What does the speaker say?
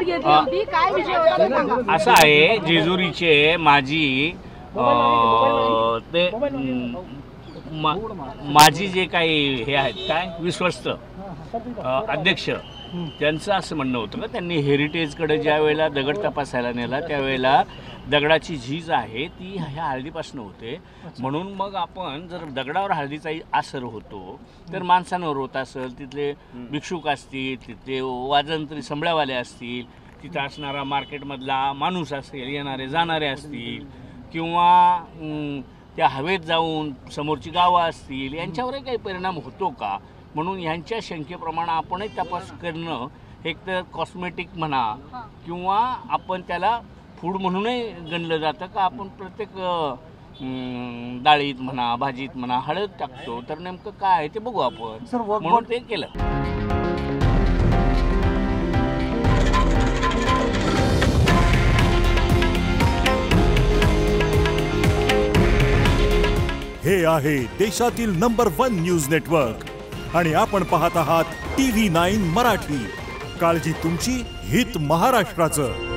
भेट घेतली होती, काय विषय होता ते सांगा. असं आहे, जेजुरीचे माजी ते माझी जे काही हे आहेत काय विश्वस्त अध्यक्ष, त्यांचं असं म्हणणं होतं का त्यांनी हेरिटेजकडे ज्या वेळेला दगड तपासायला नेला त्यावेळेला दगडाची झीज आहे ती ह्या हळदीपासून होते, म्हणून मग आपण जर दगडावर हळदीचा असर होतो तर माणसांवर होत असेल, तिथले भिक्षुक असतील, तिथले वाजंत्री संबळावाले असतील, तिथं असणारा मार्केटमधला माणूस असेल, येणारे जाणारे असतील, किंवा त्या हवेत जाऊन समोरची गावं असतील, यांच्यावरही काही परिणाम होतो का, म्हणून ह्यांच्या शंकेप्रमाणे आपणही तपास करणं एक तर कॉस्मेटिक म्हणा किंवा आपण त्याला फूड म्हणूनही गणलं जातं का आपण प्रत्येक डाळीत म्हणा भाजीत म्हणा हळद टाकतो, तर नेमकं काय आहे ते बघू आपण, म्हणून ते केलं. हे आहे देशातील नंबर 1 न्यूज नेटवर्क आणि आपण पाहत आहात TV9 मराठी. काळजी तुमची, हित महाराष्ट्राचं.